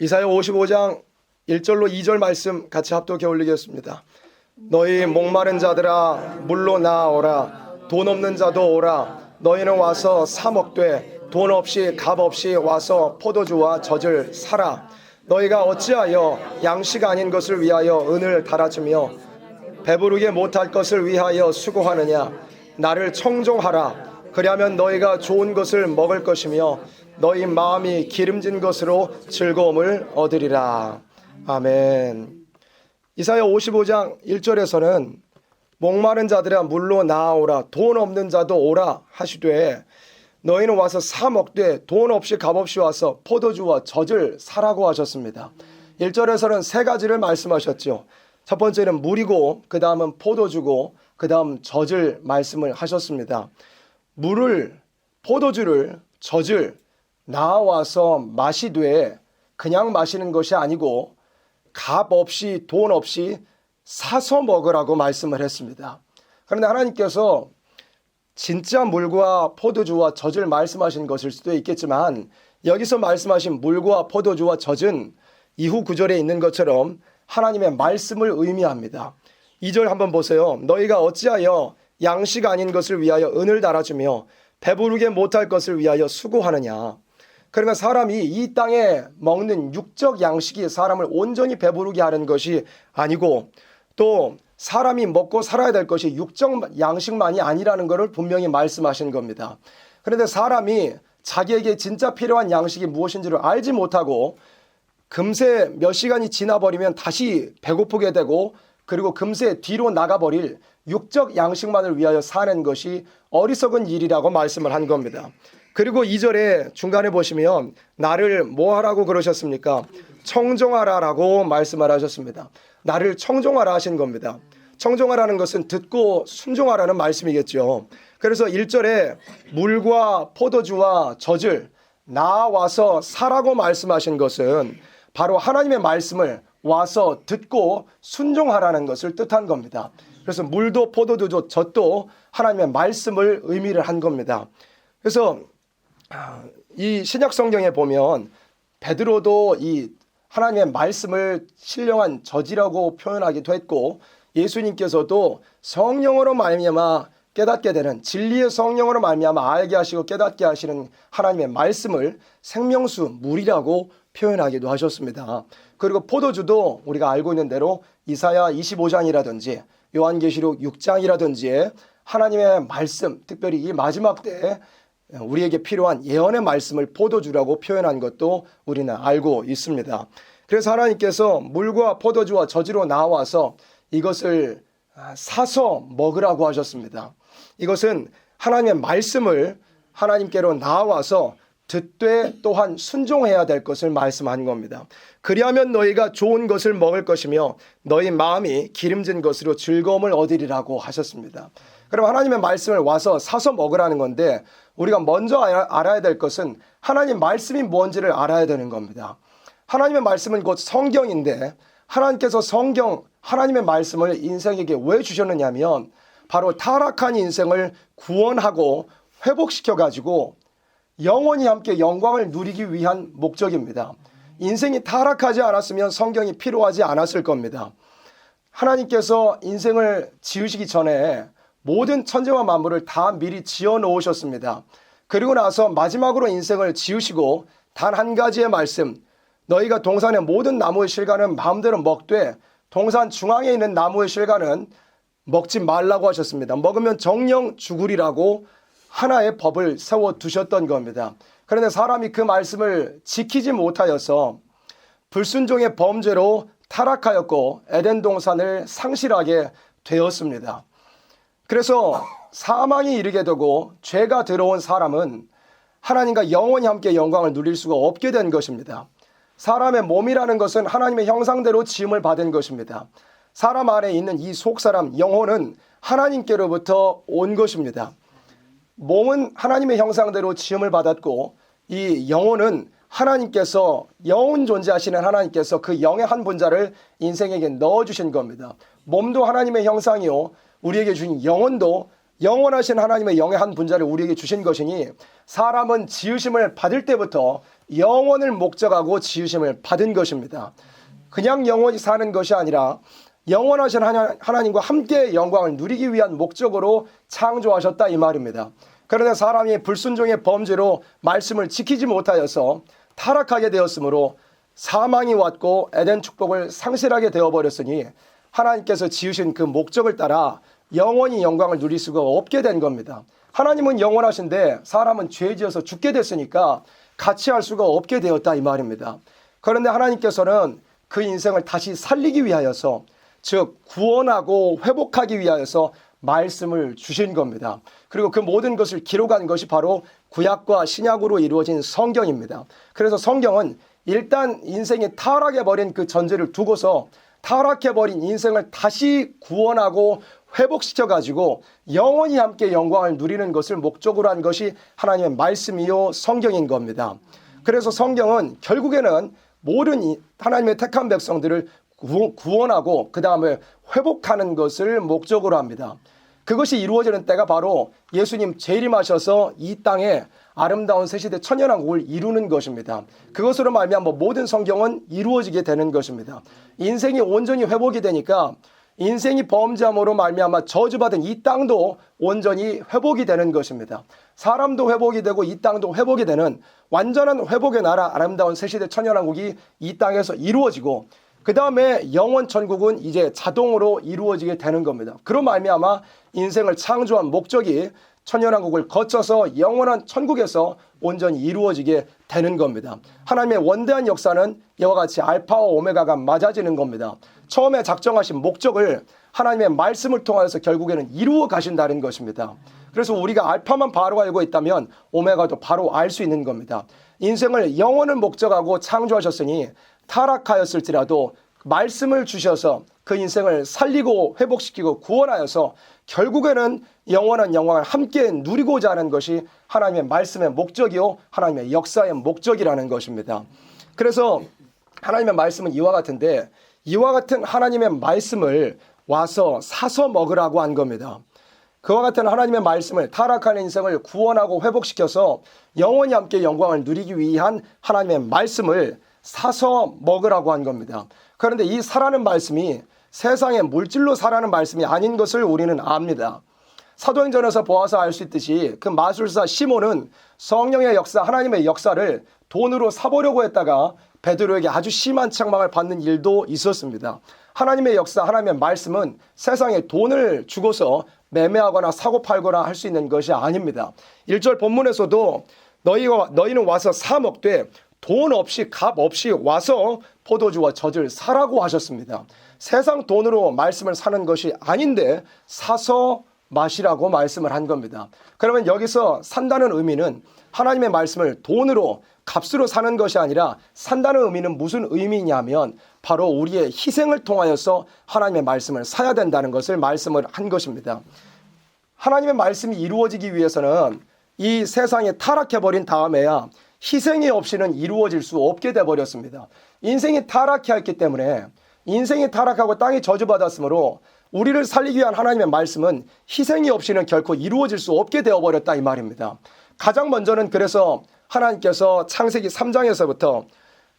이사야 55장 1절로 2절 말씀 같이 합독해 올리겠습니다. 너희 목마른 자들아 물로 나아오라. 돈 없는 자도 오라. 너희는 와서 사 먹되 돈 없이 값 없이 와서 포도주와 젖을 사라. 너희가 어찌하여 양식 아닌 것을 위하여 은을 달아주며 배부르게 못할 것을 위하여 수고하느냐. 나를 청종하라. 그리하면 너희가 좋은 것을 먹을 것이며 너희 마음이 기름진 것으로 즐거움을 얻으리라. 아멘. 이사야 55장 1절에서는 목마른 자들아 물로 나아오라. 돈 없는 자도 오라 하시되 너희는 와서 사 먹되 돈 없이 값 없이 와서 포도주와 젖을 사라고 하셨습니다. 1절에서는 세 가지를 말씀하셨죠. 첫 번째는 물이고 그 다음은 포도주고 그 다음 젖을 말씀을 하셨습니다. 물을, 포도주를, 젖을 나와서 마시되 그냥 마시는 것이 아니고 값 없이 돈 없이 사서 먹으라고 말씀을 했습니다. 그런데 하나님께서 진짜 물과 포도주와 젖을 말씀하신 것일 수도 있겠지만 여기서 말씀하신 물과 포도주와 젖은 이후 구절에 있는 것처럼 하나님의 말씀을 의미합니다. 2절 한번 보세요. 너희가 어찌하여 양식 아닌 것을 위하여 은을 달아주며 배부르게 못할 것을 위하여 수고하느냐. 그러면 사람이 이 땅에 먹는 육적 양식이 사람을 온전히 배부르게 하는 것이 아니고 또 사람이 먹고 살아야 될 것이 육적 양식만이 아니라는 것을 분명히 말씀하신 겁니다. 그런데 사람이 자기에게 진짜 필요한 양식이 무엇인지를 알지 못하고 금세 몇 시간이 지나버리면 다시 배고프게 되고 그리고 금세 뒤로 나가버릴 육적 양식만을 위하여 사는 것이 어리석은 일이라고 말씀을 한 겁니다. 그리고 2절에 중간에 보시면 나를 뭐 하라고 그러셨습니까? 청종하라라고 말씀을 하셨습니다. 나를 청종하라 하신 겁니다. 청종하라는 것은 듣고 순종하라는 말씀이겠죠. 그래서 1절에 물과 포도주와 젖을 나와서 사라고 말씀하신 것은 바로 하나님의 말씀을 와서 듣고 순종하라는 것을 뜻한 겁니다. 그래서 물도 포도주도 젖도 하나님의 말씀을 의미를 한 겁니다. 그래서 이 신약 성경에 보면 베드로도 이 하나님의 말씀을 신령한 젖이라고 표현하기도 했고 예수님께서도 성령으로 말미암아 깨닫게 되는 진리의 성령으로 말미암아 알게 하시고 깨닫게 하시는 하나님의 말씀을 생명수 물이라고 표현하기도 하셨습니다. 그리고 포도주도 우리가 알고 있는 대로 이사야 25장이라든지 요한계시록 6장이라든지 하나님의 말씀, 특별히 이 마지막 때에 우리에게 필요한 예언의 말씀을 포도주라고 표현한 것도 우리는 알고 있습니다. 그래서 하나님께서 물과 포도주와 젖으로 나와서 이것을 사서 먹으라고 하셨습니다. 이것은 하나님의 말씀을 하나님께로 나와서 듣되 또한 순종해야 될 것을 말씀한 겁니다. 그리하면 너희가 좋은 것을 먹을 것이며 너희 마음이 기름진 것으로 즐거움을 얻으리라고 하셨습니다. 그럼 하나님의 말씀을 와서 사서 먹으라는 건데 우리가 먼저 알아야 될 것은 하나님 말씀이 뭔지를 알아야 되는 겁니다. 하나님의 말씀은 곧 성경인데 하나님께서 하나님의 말씀을 인생에게 왜 주셨느냐면 바로 타락한 인생을 구원하고 회복시켜가지고 영원히 함께 영광을 누리기 위한 목적입니다. 인생이 타락하지 않았으면 성경이 필요하지 않았을 겁니다. 하나님께서 인생을 지으시기 전에 모든 천지와 만물을 다 미리 지어 놓으셨습니다. 그리고 나서 마지막으로 인생을 지으시고 단 한 가지의 말씀, 너희가 동산의 모든 나무의 실과는 마음대로 먹되 동산 중앙에 있는 나무의 실과는 먹지 말라고 하셨습니다. 먹으면 정령 죽으리라고 하나의 법을 세워두셨던 겁니다. 그런데 사람이 그 말씀을 지키지 못하여서 불순종의 범죄로 타락하였고 에덴 동산을 상실하게 되었습니다. 그래서 사망이 이르게 되고 죄가 들어온 사람은 하나님과 영원히 함께 영광을 누릴 수가 없게 된 것입니다. 사람의 몸이라는 것은 하나님의 형상대로 지음을 받은 것입니다. 사람 안에 있는 이 속사람 영혼은 하나님께로부터 온 것입니다. 몸은 하나님의 형상대로 지음을 받았고 이 영혼은 하나님께서 영혼 존재하시는 하나님께서 그 영의 한 분자를 인생에게 넣어주신 겁니다. 몸도 하나님의 형상이요 우리에게 주신 영혼도 영원하신 하나님의 영의 한 분자를 우리에게 주신 것이니 사람은 지으심을 받을 때부터 영원을 목적하고 지으심을 받은 것입니다. 그냥 영원히 사는 것이 아니라 영원하신 하나님과 함께 영광을 누리기 위한 목적으로 창조하셨다 이 말입니다. 그런데 사람이 불순종의 범죄로 말씀을 지키지 못하여서 타락하게 되었으므로 사망이 왔고 에덴 축복을 상실하게 되어버렸으니 하나님께서 지으신 그 목적을 따라 영원히 영광을 누릴 수가 없게 된 겁니다. 하나님은 영원하신데 사람은 죄 지어서 죽게 됐으니까 같이 할 수가 없게 되었다 이 말입니다. 그런데 하나님께서는 그 인생을 다시 살리기 위하여서, 즉 구원하고 회복하기 위하여서 말씀을 주신 겁니다. 그리고 그 모든 것을 기록한 것이 바로 구약과 신약으로 이루어진 성경입니다. 그래서 성경은 일단 인생이 타락해버린 그 전제를 두고서 타락해버린 인생을 다시 구원하고 회복시켜가지고 영원히 함께 영광을 누리는 것을 목적으로 한 것이 하나님의 말씀이요 성경인 겁니다. 그래서 성경은 결국에는 모든 하나님의 택한 백성들을 구원하고 그 다음에 회복하는 것을 목적으로 합니다. 그것이 이루어지는 때가 바로 예수님 재림하셔서 이 땅에 아름다운 새시대 천년왕국을 이루는 것입니다. 그것으로 말미암아 모든 성경은 이루어지게 되는 것입니다. 인생이 온전히 회복이 되니까 인생이 범죄함으로 말미암아 저주받은 이 땅도 온전히 회복이 되는 것입니다. 사람도 회복이 되고 이 땅도 회복이 되는 완전한 회복의 나라 아름다운 새시대 천년왕국이 이 땅에서 이루어지고 그 다음에 영원 천국은 이제 자동으로 이루어지게 되는 겁니다. 그로 말미암아 인생을 창조한 목적이 천년왕국을 거쳐서 영원한 천국에서 온전히 이루어지게 되는 겁니다. 하나님의 원대한 역사는 이와 같이 알파와 오메가가 맞아지는 겁니다. 처음에 작정하신 목적을 하나님의 말씀을 통하여서 결국에는 이루어 가신다는 것입니다. 그래서 우리가 알파만 바로 알고 있다면 오메가도 바로 알 수 있는 겁니다. 인생을 영원을 목적하고 창조하셨으니 타락하였을지라도 말씀을 주셔서 그 인생을 살리고 회복시키고 구원하여서 결국에는 영원한 영광을 함께 누리고자 하는 것이 하나님의 말씀의 목적이요 하나님의 역사의 목적이라는 것입니다. 그래서 하나님의 말씀은 이와 같은데 이와 같은 하나님의 말씀을 와서 사서 먹으라고 한 겁니다. 그와 같은 하나님의 말씀을 타락한 인생을 구원하고 회복시켜서 영원히 함께 영광을 누리기 위한 하나님의 말씀을 사서 먹으라고 한 겁니다. 그런데 이 사라는 말씀이 세상의 물질로 사라는 말씀이 아닌 것을 우리는 압니다. 사도행전에서 보아서 알 수 있듯이 그 마술사 시몬은 성령의 역사, 하나님의 역사를 돈으로 사보려고 했다가 베드로에게 아주 심한 책망을 받는 일도 있었습니다. 하나님의 역사, 하나님의 말씀은 세상에 돈을 주고서 매매하거나 사고 팔거나 할 수 있는 것이 아닙니다. 1절 본문에서도 너희는 와서 사 먹되 돈 없이 값 없이 와서 포도주와 젖을 사라고 하셨습니다. 세상 돈으로 말씀을 사는 것이 아닌데 사서 마시라고 말씀을 한 겁니다. 그러면 여기서 산다는 의미는 하나님의 말씀을 돈으로 값으로 사는 것이 아니라 산다는 의미는 무슨 의미냐면 바로 우리의 희생을 통하여서 하나님의 말씀을 사야 된다는 것을 말씀을 한 것입니다. 하나님의 말씀이 이루어지기 위해서는 이 세상에 타락해버린 다음에야 희생이 없이는 이루어질 수 없게 돼버렸습니다. 인생이 타락했기 때문에 인생이 타락하고 땅이 저주받았으므로 우리를 살리기 위한 하나님의 말씀은 희생이 없이는 결코 이루어질 수 없게 되어버렸다 이 말입니다. 가장 먼저는 그래서 하나님께서 창세기 3장에서부터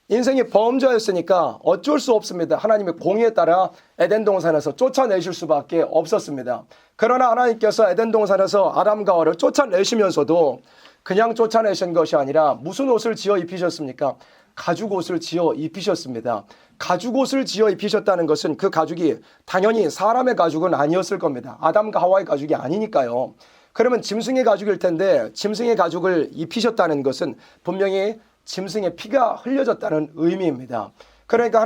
인생이 범죄였으니까 어쩔 수 없습니다. 하나님의 공의에 따라 에덴 동산에서 쫓아내실 수밖에 없었습니다. 그러나 하나님께서 에덴 동산에서 아담과 하와를 쫓아내시면서도 그냥 쫓아내신 것이 아니라 무슨 옷을 지어 입히셨습니까? 가죽 옷을 지어 입히셨습니다. 가죽 옷을 지어 입히셨다는 것은 그 가죽이 당연히 사람의 가죽은 아니었을 겁니다. 아담과 하와의 가죽이 아니니까요. 그러면 짐승의 가죽일 텐데 짐승의 가죽을 입히셨다는 것은 분명히 짐승의 피가 흘려졌다는 의미입니다. 그러니까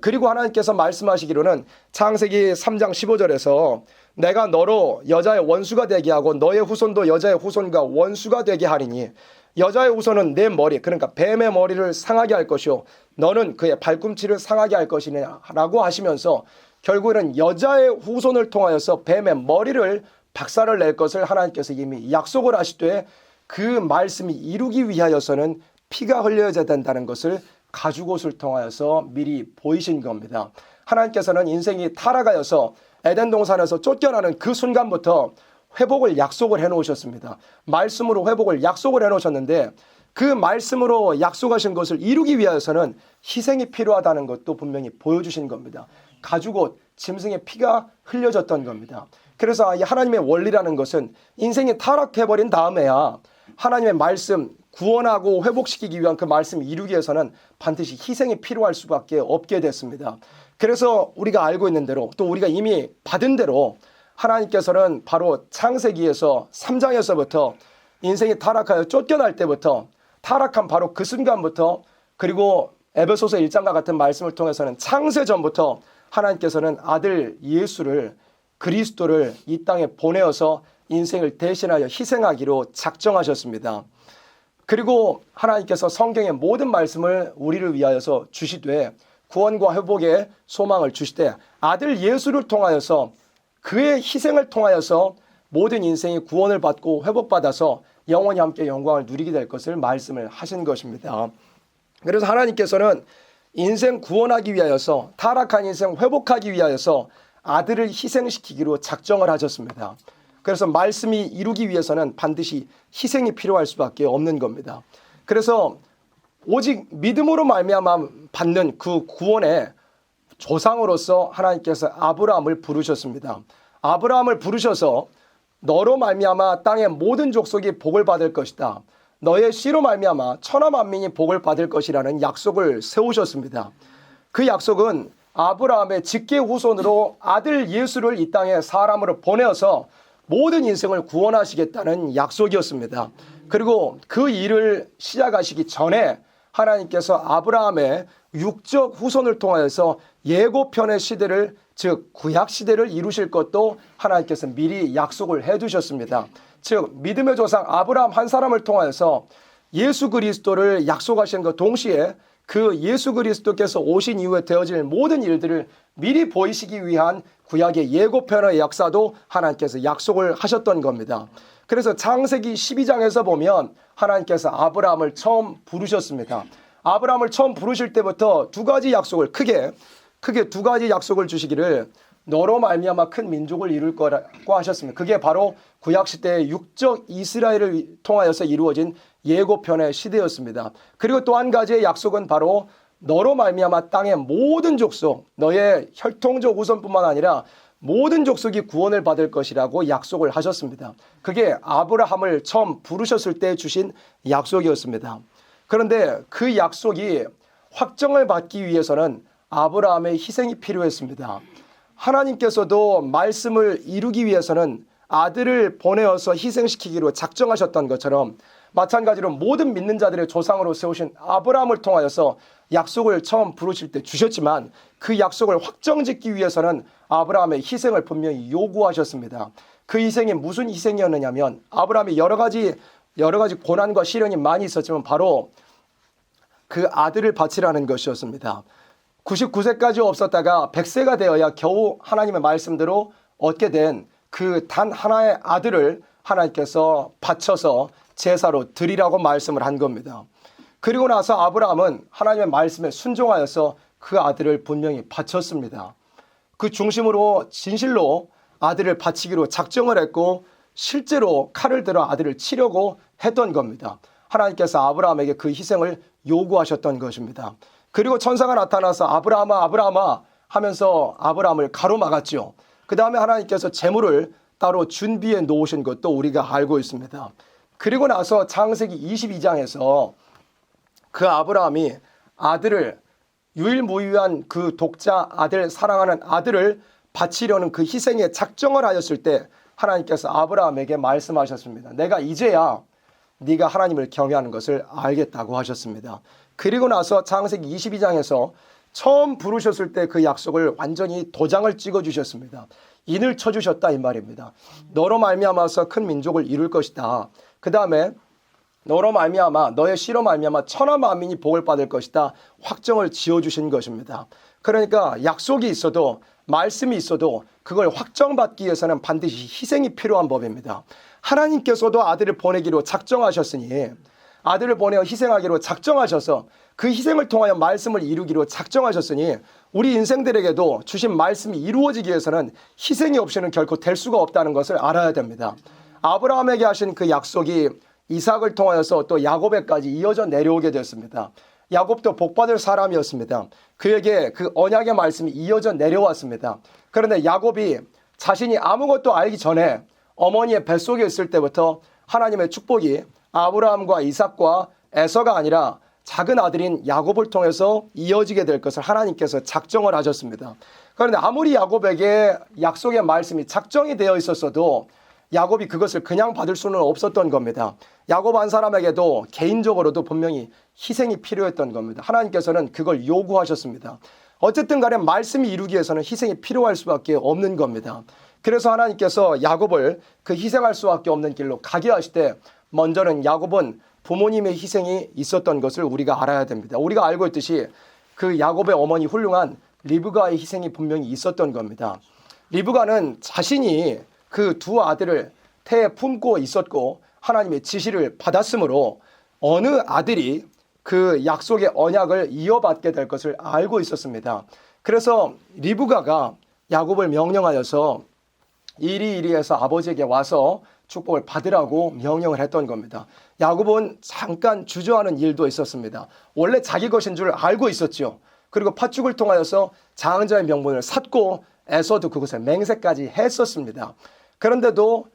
그리고 하나님께서 말씀하시기로는 창세기 3장 15절에서 내가 너로 여자의 원수가 되게 하고 너의 후손도 여자의 후손과 원수가 되게 하리니 여자의 후손은 내 머리, 그러니까 뱀의 머리를 상하게 할 것이요 너는 그의 발꿈치를 상하게 할 것이냐 라고 하시면서 결국에는 여자의 후손을 통하여서 뱀의 머리를 박살을 낼 것을 하나님께서 이미 약속을 하시되 그 말씀이 이루기 위하여서는 피가 흘려야 된다는 것을 가죽옷을 통하여서 미리 보이신 겁니다. 하나님께서는 인생이 타락하여서 에덴 동산에서 쫓겨나는 그 순간부터 회복을 약속을 해놓으셨습니다. 말씀으로 회복을 약속을 해놓으셨는데 그 말씀으로 약속하신 것을 이루기 위해서는 희생이 필요하다는 것도 분명히 보여주신 겁니다. 가죽 옷, 짐승의 피가 흘려졌던 겁니다. 그래서 이 하나님의 원리라는 것은 인생이 타락해버린 다음에야 하나님의 말씀, 구원하고 회복시키기 위한 그 말씀을 이루기 위해서는 반드시 희생이 필요할 수밖에 없게 됐습니다. 그래서 우리가 알고 있는 대로 또 우리가 이미 받은 대로 하나님께서는 바로 창세기에서 3장에서부터 인생이 타락하여 쫓겨날 때부터 타락한 바로 그 순간부터 그리고 에베소서 1장과 같은 말씀을 통해서는 창세전부터 하나님께서는 아들 예수를 그리스도를 이 땅에 보내어서 인생을 대신하여 희생하기로 작정하셨습니다. 그리고 하나님께서 성경의 모든 말씀을 우리를 위하여서 주시되 구원과 회복의 소망을 주시되 아들 예수를 통하여서 그의 희생을 통하여서 모든 인생이 구원을 받고 회복받아서 영원히 함께 영광을 누리게 될 것을 말씀을 하신 것입니다. 그래서 하나님께서는 인생 구원하기 위하여서 타락한 인생 회복하기 위하여서 아들을 희생시키기로 작정을 하셨습니다. 그래서 말씀이 이루기 위해서는 반드시 희생이 필요할 수밖에 없는 겁니다. 그래서 오직 믿음으로 말미암아 받는 그 구원의 조상으로서 하나님께서 아브라함을 부르셨습니다. 아브라함을 부르셔서 너로 말미암아 땅의 모든 족속이 복을 받을 것이다. 너의 씨로 말미암아 천하 만민이 복을 받을 것이라는 약속을 세우셨습니다. 그 약속은 아브라함의 직계 후손으로 아들 예수를 이 땅에 사람으로 보내어서 모든 인생을 구원하시겠다는 약속이었습니다. 그리고 그 일을 시작하시기 전에 하나님께서 아브라함의 육적 후손을 통하여서 예고편의 시대를 즉 구약 시대를 이루실 것도 하나님께서 미리 약속을 해두셨습니다. 즉 믿음의 조상 아브라함 한 사람을 통하여서 예수 그리스도를 약속하신 것 동시에 그 예수 그리스도께서 오신 이후에 되어질 모든 일들을 미리 보이시기 위한 구약의 예고편의 역사도 하나님께서 약속을 하셨던 겁니다. 그래서 창세기 12장에서 보면 하나님께서 아브라함을 처음 부르셨습니다. 아브라함을 처음 부르실 때부터 두 가지 약속을 크게 두 가지 약속을 주시기를 너로 말미암아 큰 민족을 이룰 거라고 하셨습니다. 그게 바로 구약시대의 육적 이스라엘을 통하여서 이루어진 예고편의 시대였습니다. 그리고 또 한 가지의 약속은 바로 너로 말미암아 땅의 모든 족속, 너의 혈통적 후손뿐만 아니라 모든 족속이 구원을 받을 것이라고 약속을 하셨습니다. 그게 아브라함을 처음 부르셨을 때 주신 약속이었습니다. 그런데 그 약속이 확정을 받기 위해서는 아브라함의 희생이 필요했습니다. 하나님께서도 말씀을 이루기 위해서는 아들을 보내어서 희생시키기로 작정하셨던 것처럼 마찬가지로 모든 믿는 자들의 조상으로 세우신 아브라함을 통하여서 약속을 처음 부르실 때 주셨지만 그 약속을 확정짓기 위해서는 아브라함의 희생을 분명히 요구하셨습니다. 그 희생이 무슨 희생이었느냐면 아브라함이 여러 가지 고난과 시련이 많이 있었지만 바로 그 아들을 바치라는 것이었습니다. 99세까지 없었다가 100세가 되어야 겨우 하나님의 말씀대로 얻게 된 그 단 하나의 아들을 하나님께서 바쳐서 제사로 드리라고 말씀을 한 겁니다. 그리고 나서 아브라함은 하나님의 말씀에 순종하여서 그 아들을 분명히 바쳤습니다. 그 중심으로 진실로 아들을 바치기로 작정을 했고 실제로 칼을 들어 아들을 치려고 했던 겁니다. 하나님께서 아브라함에게 그 희생을 요구하셨던 것입니다. 그리고 천사가 나타나서 아브라함아 아브라함아 하면서 아브라함을 가로막았죠. 그 다음에 하나님께서 제물을 따로 준비해 놓으신 것도 우리가 알고 있습니다. 그리고 나서 창세기 22장에서 그 아브라함이 아들을 유일무이한 그 독자 아들 사랑하는 아들을 바치려는 그 희생에 작정을 하였을 때 하나님께서 아브라함에게 말씀하셨습니다. 내가 이제야 네가 하나님을 경외하는 것을 알겠다고 하셨습니다. 그리고 나서 창세기 22장에서 처음 부르셨을 때 그 약속을 완전히 도장을 찍어주셨습니다. 인을 쳐주셨다 이 말입니다. 너로 말미암아서 큰 민족을 이룰 것이다. 그 다음에 너로 말미암아 너의 씨로 말미암아 천하 만민이 복을 받을 것이다. 확정을 지어주신 것입니다. 그러니까 약속이 있어도 말씀이 있어도 그걸 확정받기 위해서는 반드시 희생이 필요한 법입니다. 하나님께서도 아들을 보내기로 작정하셨으니 아들을 보내어 희생하기로 작정하셔서 그 희생을 통하여 말씀을 이루기로 작정하셨으니 우리 인생들에게도 주신 말씀이 이루어지기 위해서는 희생이 없이는 결코 될 수가 없다는 것을 알아야 됩니다. 아브라함에게 하신 그 약속이 이삭을 통하여서 또 야곱에까지 이어져 내려오게 되었습니다. 야곱도 복받을 사람이었습니다. 그에게 그 언약의 말씀이 이어져 내려왔습니다. 그런데 야곱이 자신이 아무것도 알기 전에 어머니의 뱃속에 있을 때부터 하나님의 축복이 아브라함과 이삭과 에서가 아니라 작은 아들인 야곱을 통해서 이어지게 될 것을 하나님께서 작정을 하셨습니다. 그런데 아무리 야곱에게 약속의 말씀이 작정이 되어 있었어도 야곱이 그것을 그냥 받을 수는 없었던 겁니다. 야곱 한 사람에게도 개인적으로도 분명히 희생이 필요했던 겁니다. 하나님께서는 그걸 요구하셨습니다. 어쨌든 간에 말씀이 이루기 위해서는 희생이 필요할 수밖에 없는 겁니다. 그래서 하나님께서 야곱을 그 희생할 수밖에 없는 길로 가게 하실 때 먼저는 야곱은 부모님의 희생이 있었던 것을 우리가 알아야 됩니다. 우리가 알고 있듯이 그 야곱의 어머니 훌륭한 리브가의 희생이 분명히 있었던 겁니다. 리브가는 자신이 그 두 아들을 태에 품고 있었고 하나님의 지시를 받았으므로 어느 아들이 그 약속의 언약을 이어받게 될 것을 알고 있었습니다. 그래서 리브가가 야곱을 명령하여서 이리이리해서 아버지에게 와서 축복을 받으라고 명령을 했던 겁니다. 야곱은 잠깐 주저하는 일도 있었습니다. 원래 자기 것인 줄 알고 있었죠. 그리고 팥죽을 통하여서 장자의 명분을 샀고 에서도 그것을 맹세까지 했었습니다. 그런데도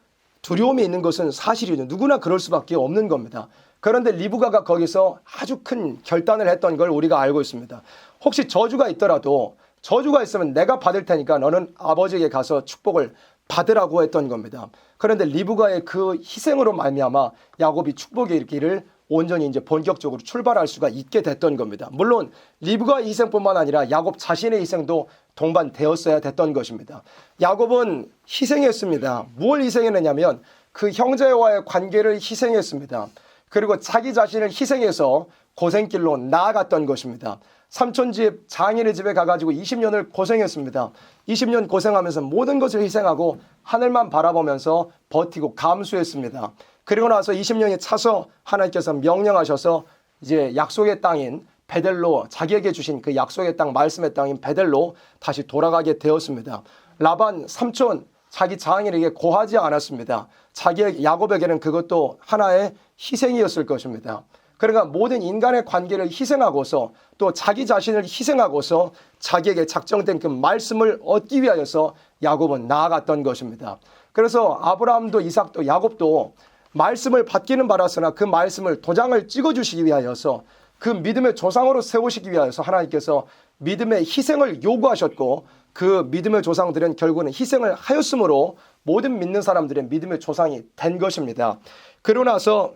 두려움이 있는 것은 사실이죠. 누구나 그럴 수밖에 없는 겁니다. 그런데 리브가가 거기서 아주 큰 결단을 했던 걸 우리가 알고 있습니다. 혹시 저주가 있더라도 저주가 있으면 내가 받을 테니까 너는 아버지에게 가서 축복을 받으라고 했던 겁니다. 그런데 리브가의 그 희생으로 말미암아 야곱이 축복의 길을 온전히 이제 본격적으로 출발할 수가 있게 됐던 겁니다. 물론 리브가의 희생뿐만 아니라 야곱 자신의 희생도 동반되었어야 됐던 것입니다. 야곱은 희생했습니다. 무엇을 희생했느냐면 그 형제와의 관계를 희생했습니다. 그리고 자기 자신을 희생해서 고생길로 나아갔던 것입니다. 삼촌 집, 장인의 집에 가가지고 20년을 고생했습니다. 20년 고생하면서 모든 것을 희생하고 하늘만 바라보면서 버티고 감수했습니다. 그리고 나서 20년이 차서 하나님께서 명령하셔서 이제 약속의 땅인 베델로, 자기에게 주신 그 약속의 땅, 말씀의 땅인 베델로 다시 돌아가게 되었습니다. 라반 삼촌, 자기 장인에게 고하지 않았습니다. 자기 야곱에게는 그것도 하나의 희생이었을 것입니다. 그러니까 모든 인간의 관계를 희생하고서 또 자기 자신을 희생하고서 자기에게 작정된 그 말씀을 얻기 위하여서 야곱은 나아갔던 것입니다. 그래서 아브라함도 이삭도 야곱도 말씀을 받기는 바랐으나 그 말씀을 도장을 찍어주시기 위하여서 그 믿음의 조상으로 세우시기 위하여서 하나님께서 믿음의 희생을 요구하셨고 그 믿음의 조상들은 결국은 희생을 하였으므로 모든 믿는 사람들의 믿음의 조상이 된 것입니다. 그러고 나서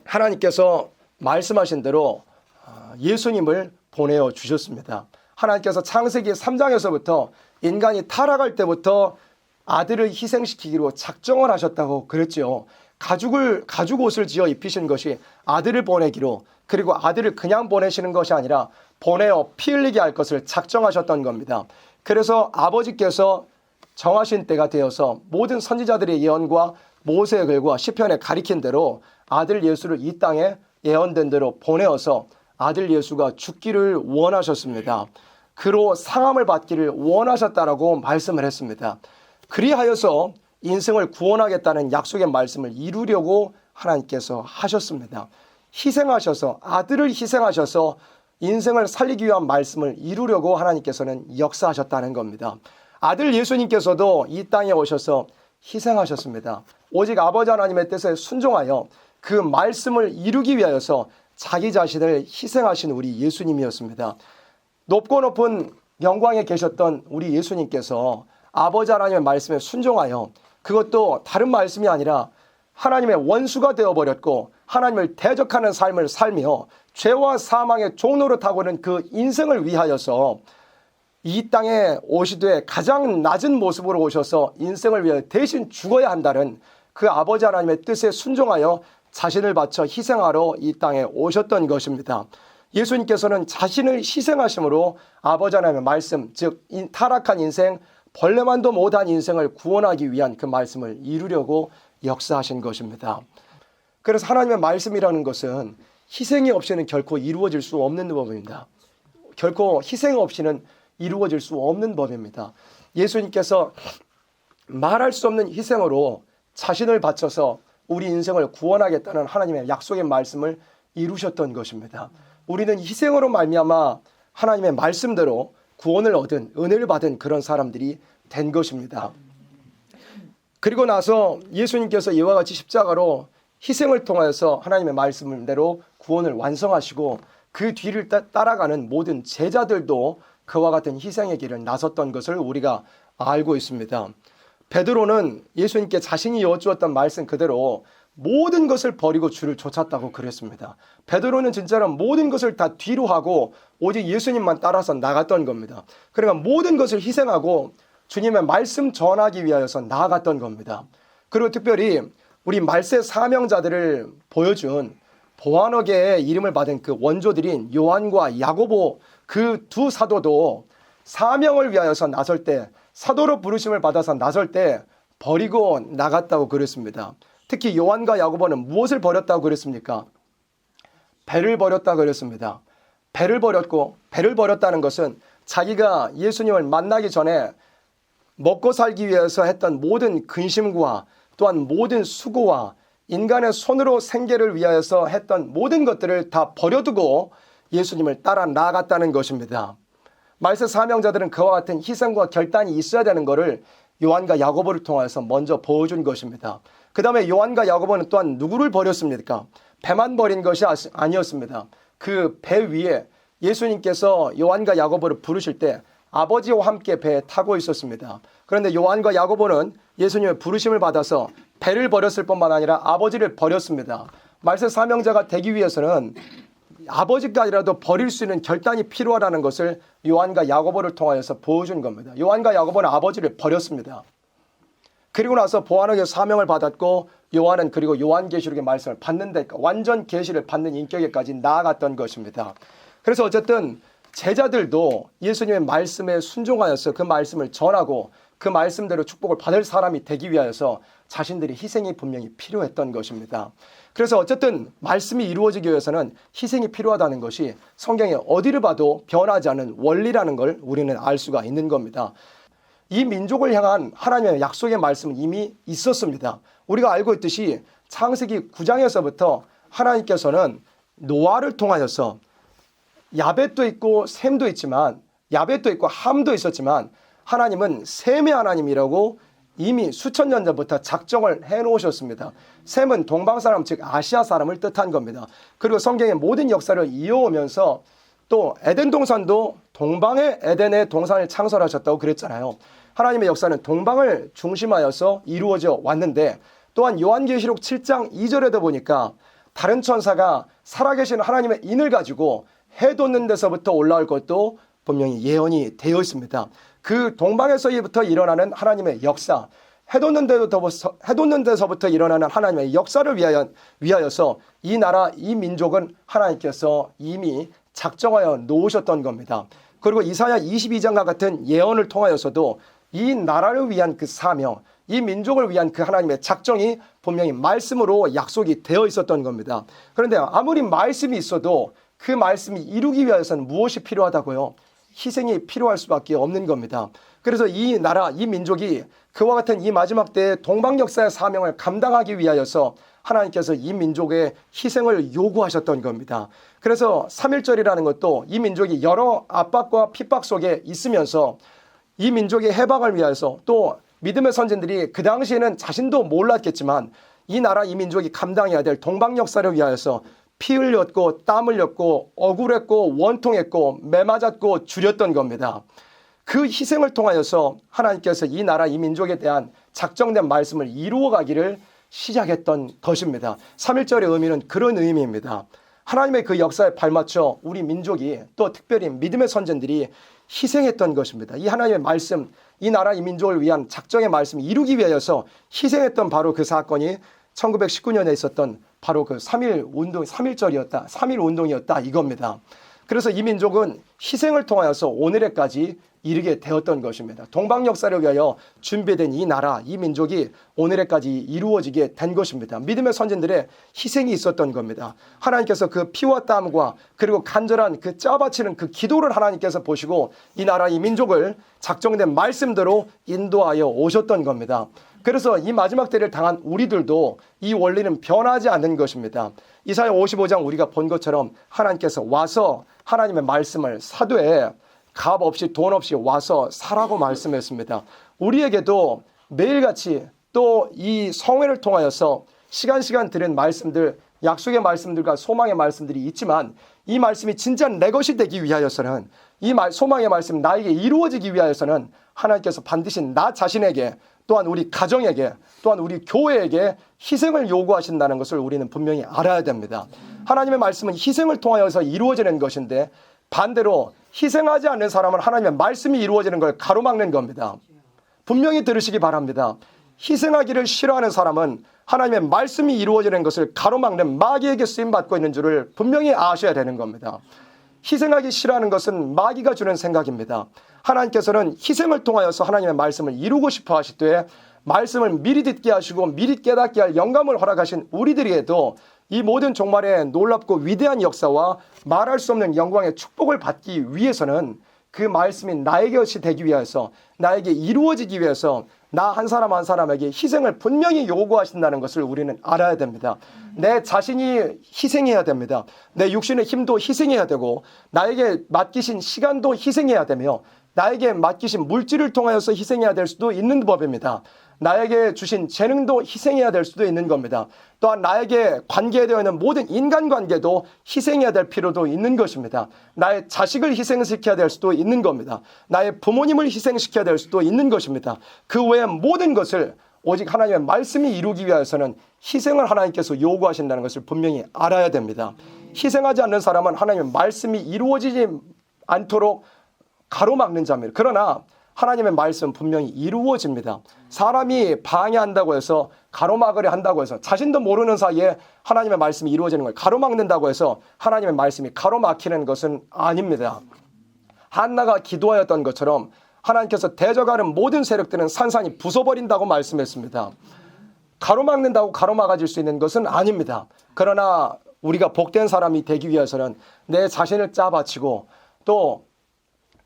하나님께서 말씀하신 대로 예수님을 보내어 주셨습니다. 하나님께서 창세기 3장에서부터 인간이 타락할 때부터 아들을 희생시키기로 작정을 하셨다고 그랬죠. 가죽 옷을 지어 입히신 것이 아들을 보내기로, 그리고 아들을 그냥 보내시는 것이 아니라 보내어 피 흘리게 할 것을 작정하셨던 겁니다. 그래서 아버지께서 정하신 때가 되어서 모든 선지자들의 예언과 모세의 글과 시편에 가리킨 대로 아들 예수를 이 땅에 예언된 대로 보내어서 아들 예수가 죽기를 원하셨습니다. 그로 상함을 받기를 원하셨다라고 말씀을 했습니다. 그리하여서 인생을 구원하겠다는 약속의 말씀을 이루려고 하나님께서 하셨습니다. 희생하셔서, 아들을 희생하셔서 인생을 살리기 위한 말씀을 이루려고 하나님께서는 역사하셨다는 겁니다. 아들 예수님께서도 이 땅에 오셔서 희생하셨습니다. 오직 아버지 하나님의 뜻에 순종하여 그 말씀을 이루기 위하여서 자기 자신을 희생하신 우리 예수님이었습니다. 높고 높은 영광에 계셨던 우리 예수님께서 아버지 하나님의 말씀에 순종하여, 그것도 다른 말씀이 아니라 하나님의 원수가 되어버렸고 하나님을 대적하는 삶을 살며 죄와 사망의 종로로 타고는 그 인생을 위하여서 이 땅에 오시되 가장 낮은 모습으로 오셔서 인생을 위해 대신 죽어야 한다는 그 아버지 하나님의 뜻에 순종하여 자신을 바쳐 희생하러 이 땅에 오셨던 것입니다. 예수님께서는 자신을 희생하심으로 아버지 하나님의 말씀, 즉 타락한 인생, 벌레만도 못한 인생을 구원하기 위한 그 말씀을 이루려고 역사하신 것입니다. 그래서 하나님의 말씀이라는 것은 희생이 없이는 결코 이루어질 수 없는 법입니다. 결코 희생 없이는 이루어질 수 없는 법입니다. 예수님께서 말할 수 없는 희생으로 자신을 바쳐서 우리 인생을 구원하겠다는 하나님의 약속의 말씀을 이루셨던 것입니다. 우리는 희생으로 말미암아 하나님의 말씀대로 구원을 얻은, 은혜를 받은 그런 사람들이 된 것입니다. 그리고 나서 예수님께서 이와 같이 십자가로 희생을 통하여서 하나님의 말씀대로 구원을 완성하시고 그 뒤를 따라가는 모든 제자들도 그와 같은 희생의 길을 나섰던 것을 우리가 알고 있습니다. 베드로는 예수님께 자신이 여쭈었던 말씀 그대로 모든 것을 버리고 주를 쫓았다고 그랬습니다. 베드로는 진짜로 모든 것을 다 뒤로 하고 오직 예수님만 따라서 나갔던 겁니다. 그러니까 모든 것을 희생하고 주님의 말씀 전하기 위하여서 나아갔던 겁니다. 그리고 특별히 우리 말세 사명자들을 보여준 보아너게의 이름을 받은 그 원조들인 요한과 야고보 그 두 사도도 사명을 위하여서 나설 때, 사도로 부르심을 받아서 나설 때 버리고 나갔다고 그랬습니다. 특히 요한과 야고보는 무엇을 버렸다고 그랬습니까? 배를 버렸다고 그랬습니다. 배를 버렸고, 배를 버렸다는 것은 자기가 예수님을 만나기 전에 먹고 살기 위해서 했던 모든 근심과 또한 모든 수고와 인간의 손으로 생계를 위하여서 했던 모든 것들을 다 버려두고 예수님을 따라 나아갔다는 것입니다. 말세 사명자들은 그와 같은 희생과 결단이 있어야 되는 것을 요한과 야고보를 통해서 먼저 보여준 것입니다. 그 다음에 요한과 야고보는 또한 누구를 버렸습니까? 배만 버린 것이 아니었습니다. 그 배 위에 예수님께서 요한과 야고보를 부르실 때 아버지와 함께 배에 타고 있었습니다. 그런데 요한과 야고보는 예수님의 부르심을 받아서 배를 버렸을 뿐만 아니라 아버지를 버렸습니다. 말세 사명자가 되기 위해서는 아버지까지라도 버릴 수 있는 결단이 필요하다는 것을 요한과 야고보를 통하여서 보여준 겁니다. 요한과 야고보는 아버지를 버렸습니다. 그리고 나서 보아너게 사명을 받았고 요한은 그리고 요한계시록의 말씀을 받는 데 완전 계시를 받는 인격에까지 나아갔던 것입니다. 그래서 어쨌든 제자들도 예수님의 말씀에 순종하여서 그 말씀을 전하고 그 말씀대로 축복을 받을 사람이 되기 위하여서 자신들의 희생이 분명히 필요했던 것입니다. 그래서 어쨌든 말씀이 이루어지기 위해서는 희생이 필요하다는 것이 성경에 어디를 봐도 변하지 않은 원리라는 걸 우리는 알 수가 있는 겁니다. 이 민족을 향한 하나님의 약속의 말씀은 이미 있었습니다. 우리가 알고 있듯이 창세기 9장에서부터 하나님께서는 노아를 통하여서 야벳도 있고 셈도 있지만 야벳도 있고 함도 있었지만 하나님은 셈의 하나님이라고 이미 수천 년 전부터 작정을 해놓으셨습니다. 셈은 동방 사람 즉 아시아 사람을 뜻한 겁니다. 그리고 성경의 모든 역사를 이어오면서 또 에덴 동산도 동방의 에덴의 동산을 창설하셨다고 그랬잖아요. 하나님의 역사는 동방을 중심하여서 이루어져 왔는데 또한 요한계시록 7장 2절에도 보니까 다른 천사가 살아계신 하나님의 인을 가지고 해 돋는 데서부터 올라올 것도 분명히 예언이 되어 있습니다. 그 동방에서부터 일어나는 하나님의 역사, 해 돋는 데서부터 일어나는 하나님의 역사를 위하여서 이 나라, 이 민족은 하나님께서 이미 작정하여 놓으셨던 겁니다. 그리고 이사야 22장과 같은 예언을 통하여서도 이 나라를 위한 그 사명, 이 민족을 위한 그 하나님의 작정이 분명히 말씀으로 약속이 되어 있었던 겁니다. 그런데 아무리 말씀이 있어도 그 말씀이 이루기 위해서는 무엇이 필요하다고요? 희생이 필요할 수밖에 없는 겁니다. 그래서 이 나라, 이 민족이 그와 같은 이 마지막 때의 동방 역사의 사명을 감당하기 위하여서 하나님께서 이 민족의 희생을 요구하셨던 겁니다. 그래서 3.1절이라는 것도 이 민족이 여러 압박과 핍박 속에 있으면서 이 민족의 해방을 위하여서 또 믿음의 선진들이 그 당시에는 자신도 몰랐겠지만 이 나라, 이 민족이 감당해야 될 동방 역사를 위하여서 피 흘렸고 땀 흘렸고 억울했고 원통했고 매맞았고 줄였던 겁니다. 그 희생을 통하여서 하나님께서 이 나라 이 민족에 대한 작정된 말씀을 이루어가기를 시작했던 것입니다. 3.1절의 의미는 그런 의미입니다. 하나님의 그 역사에 발맞춰 우리 민족이 또 특별히 믿음의 선진들이 희생했던 것입니다. 이 하나님의 말씀, 이 나라 이 민족을 위한 작정의 말씀을 이루기 위하여서 희생했던 바로 그 사건이 1919년에 있었던 바로 그 3.1 운동이었다 이겁니다. 그래서 이 민족은 희생을 통하여서 오늘에까지 이르게 되었던 것입니다. 동방 역사를 위하여 준비된 이 나라, 이 민족이 오늘에까지 이루어지게 된 것입니다. 믿음의 선진들의 희생이 있었던 겁니다. 하나님께서 그 피와 땀과 그리고 간절한 그 짜바치는 그 기도를 하나님께서 보시고 이 나라, 이 민족을 작정된 말씀대로 인도하여 오셨던 겁니다. 그래서 이 마지막 때를 당한 우리들도 이 원리는 변하지 않는 것입니다. 이사야 55장 우리가 본 것처럼 하나님께서 와서 하나님의 말씀을 사도에 값 없이 돈 없이 와서 사라고 말씀했습니다. 우리에게도 매일같이 또 이 성회를 통하여서 시간 들은 말씀들, 약속의 말씀들과 소망의 말씀들이 있지만 이 말씀이 진짜 내 것이 되기 위하여서는 이 소망의 말씀 나에게 이루어지기 위하여서는 하나님께서 반드시 나 자신에게 또한 우리 가정에게 또한 우리 교회에게 희생을 요구하신다는 것을 우리는 분명히 알아야 됩니다. 하나님의 말씀은 희생을 통하여서 이루어지는 것인데 반대로 희생하지 않는 사람은 하나님의 말씀이 이루어지는 걸 가로막는 겁니다. 분명히 들으시기 바랍니다. 희생하기를 싫어하는 사람은 하나님의 말씀이 이루어지는 것을 가로막는 마귀에게 쓰임받고 있는 줄을 분명히 아셔야 되는 겁니다. 희생하기 싫어하는 것은 마귀가 주는 생각입니다. 하나님께서는 희생을 통하여서 하나님의 말씀을 이루고 싶어 하시되 말씀을 미리 듣게 하시고 미리 깨닫게 할 영감을 허락하신 우리들에게도 이 모든 종말의 놀랍고 위대한 역사와 말할 수 없는 영광의 축복을 받기 위해서는 그 말씀이 나의 것이 되기 위해서 나에게 이루어지기 위해서 나 한 사람 한 사람에게 희생을 분명히 요구하신다는 것을 우리는 알아야 됩니다. 내 자신이 희생해야 됩니다. 내 육신의 힘도 희생해야 되고 나에게 맡기신 시간도 희생해야 되며 나에게 맡기신 물질을 통하여서 희생해야 될 수도 있는 법입니다. 나에게 주신 재능도 희생해야 될 수도 있는 겁니다. 또한 나에게 관계되어 있는 모든 인간관계도 희생해야 될 필요도 있는 것입니다. 나의 자식을 희생시켜야 될 수도 있는 겁니다. 나의 부모님을 희생시켜야 될 수도 있는 것입니다. 그 외의 모든 것을 오직 하나님의 말씀이 이루기 위해서는 희생을 하나님께서 요구하신다는 것을 분명히 알아야 됩니다. 희생하지 않는 사람은 하나님의 말씀이 이루어지지 않도록 가로막는 자입니다. 그러나 하나님의 말씀 분명히 이루어집니다. 사람이 방해한다고 해서 가로막으려 한다고 해서 자신도 모르는 사이에 하나님의 말씀이 이루어지는 걸 가로막는다고 해서 하나님의 말씀이 가로막히는 것은 아닙니다. 한나가 기도하였던 것처럼 하나님께서 대적하는 모든 세력들은 산산이 부숴버린다고 말씀했습니다. 가로막는다고 가로막아질 수 있는 것은 아닙니다. 그러나 우리가 복된 사람이 되기 위해서는 내 자신을 짜바치고 또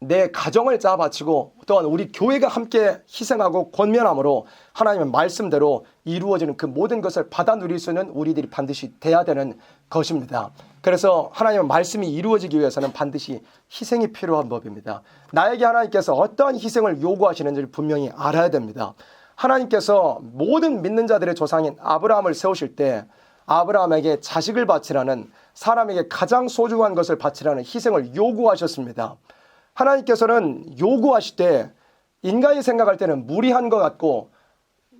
내 가정을 짜바치고 또한 우리 교회가 함께 희생하고 권면함으로 하나님의 말씀대로 이루어지는 그 모든 것을 받아 누릴 수 있는 우리들이 반드시 돼야 되는 것입니다. 그래서 하나님의 말씀이 이루어지기 위해서는 반드시 희생이 필요한 법입니다. 나에게 하나님께서 어떠한 희생을 요구하시는지를 분명히 알아야 됩니다. 하나님께서 모든 믿는 자들의 조상인 아브라함을 세우실 때 아브라함에게 자식을 바치라는 사람에게 가장 소중한 것을 바치라는 희생을 요구하셨습니다. 하나님께서는 요구하실 때 인간이 생각할 때는 무리한 것 같고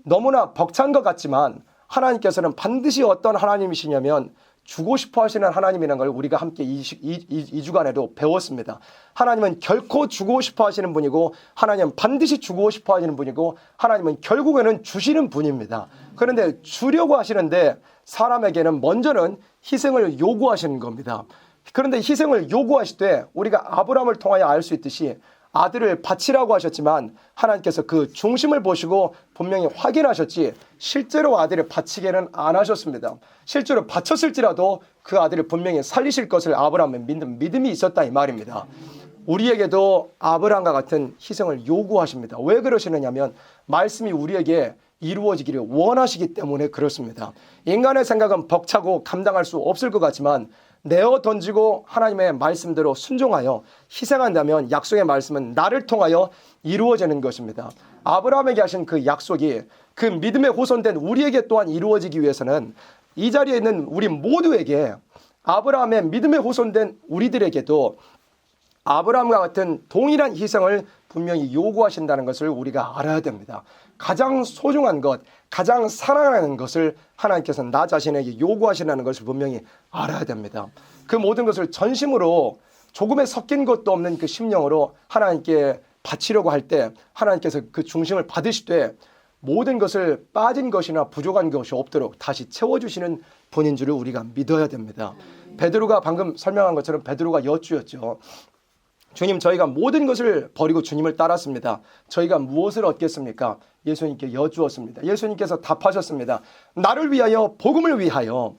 너무나 벅찬 것 같지만 하나님께서는 반드시 어떤 하나님이시냐면 주고 싶어 하시는 하나님이라는 걸 우리가 함께 이 주간에도 배웠습니다. 하나님은 결코 주고 싶어 하시는 분이고 하나님은 반드시 주고 싶어 하시는 분이고 하나님은 결국에는 주시는 분입니다. 그런데 주려고 하시는데 사람에게는 먼저는 희생을 요구하시는 겁니다. 그런데 희생을 요구하실 때 우리가 아브라함을 통하여 알 수 있듯이 아들을 바치라고 하셨지만 하나님께서 그 중심을 보시고 분명히 확인하셨지 실제로 아들을 바치게는 안 하셨습니다. 실제로 바쳤을지라도 그 아들을 분명히 살리실 것을 아브라함은 믿는 믿음이 있었다 이 말입니다. 우리에게도 아브라함과 같은 희생을 요구하십니다. 왜 그러시느냐면 말씀이 우리에게 이루어지기를 원하시기 때문에 그렇습니다. 인간의 생각은 벅차고 감당할 수 없을 것 같지만 내어 던지고 하나님의 말씀대로 순종하여 희생한다면 약속의 말씀은 나를 통하여 이루어지는 것입니다. 아브라함에게 하신 그 약속이 그 믿음에 호손된 우리에게 또한 이루어지기 위해서는 이 자리에 있는 우리 모두에게 아브라함의 믿음에 호손된 우리들에게도 아브라함과 같은 동일한 희생을 분명히 요구하신다는 것을 우리가 알아야 됩니다. 가장 소중한 것, 가장 사랑하는 것을 하나님께서 나 자신에게 요구하신다는 것을 분명히 알아야 됩니다. 그 모든 것을 전심으로 조금의 섞인 것도 없는 그 심령으로 하나님께 바치려고 할 때 하나님께서 그 중심을 받으실 때 모든 것을 빠진 것이나 부족한 것이 없도록 다시 채워주시는 분인 줄을 우리가 믿어야 됩니다. 베드로가 방금 설명한 것처럼 베드로가 여쭈었죠. 주님, 저희가 모든 것을 버리고 주님을 따랐습니다. 저희가 무엇을 얻겠습니까? 예수님께 여쭈었습니다. 예수님께서 답하셨습니다. 나를 위하여, 복음을 위하여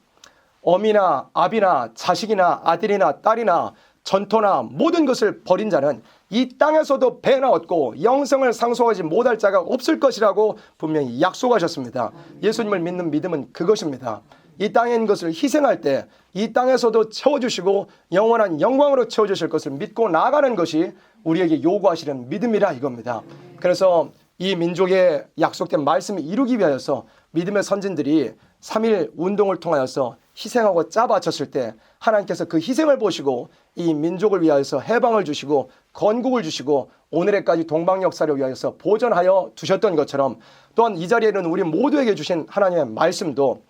어미나 아비나 자식이나 아들이나 딸이나 전토나 모든 것을 버린 자는 이 땅에서도 배나 얻고 영생을 상속하지 못할 자가 없을 것이라고 분명히 약속하셨습니다. 예수님을 믿는 믿음은 그것입니다. 이 땅에 있는 것을 희생할 때 이 땅에서도 채워주시고 영원한 영광으로 채워주실 것을 믿고 나아가는 것이 우리에게 요구하시는 믿음이라 이겁니다. 그래서 이 민족의 약속된 말씀을 이루기 위하여서 믿음의 선진들이 3.1 운동을 통하여서 희생하고 짜바쳤을 때 하나님께서 그 희생을 보시고 이 민족을 위하여서 해방을 주시고 건국을 주시고 오늘에까지 동방 역사를 위하여서 보존하여 두셨던 것처럼, 또한 이 자리에는 우리 모두에게 주신 하나님의 말씀도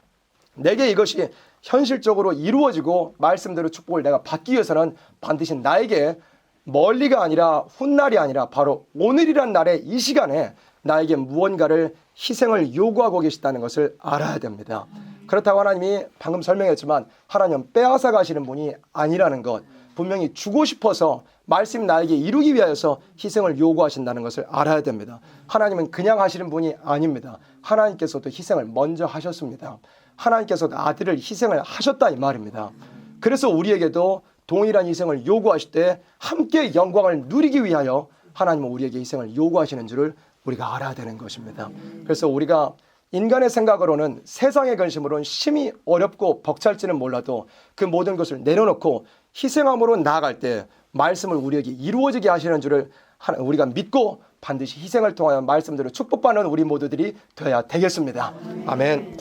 내게 이것이 현실적으로 이루어지고 말씀대로 축복을 내가 받기 위해서는 반드시 나에게 멀리가 아니라 훗날이 아니라 바로 오늘이란 날에 이 시간에 나에게 무언가를 희생을 요구하고 계시다는 것을 알아야 됩니다. 그렇다고 하나님이 방금 설명했지만 하나님은 빼앗아 가시는 분이 아니라는 것, 분명히 주고 싶어서 말씀 나에게 이루기 위하여서 희생을 요구하신다는 것을 알아야 됩니다. 하나님은 그냥 하시는 분이 아닙니다. 하나님께서도 희생을 먼저 하셨습니다. 하나님께서도 아들을 희생을 하셨다 이 말입니다. 그래서 우리에게도 동일한 희생을 요구하실 때 함께 영광을 누리기 위하여 하나님은 우리에게 희생을 요구하시는 줄을 우리가 알아야 되는 것입니다. 그래서 우리가 인간의 생각으로는, 세상의 근심으로는 심히 어렵고 벅찰지는 몰라도 그 모든 것을 내려놓고 희생함으로 나아갈 때 말씀을 우리에게 이루어지게 하시는 줄을 우리가 믿고 반드시 희생을 통하여 말씀대로 축복받는 우리 모두들이 되어야 되겠습니다. 아멘.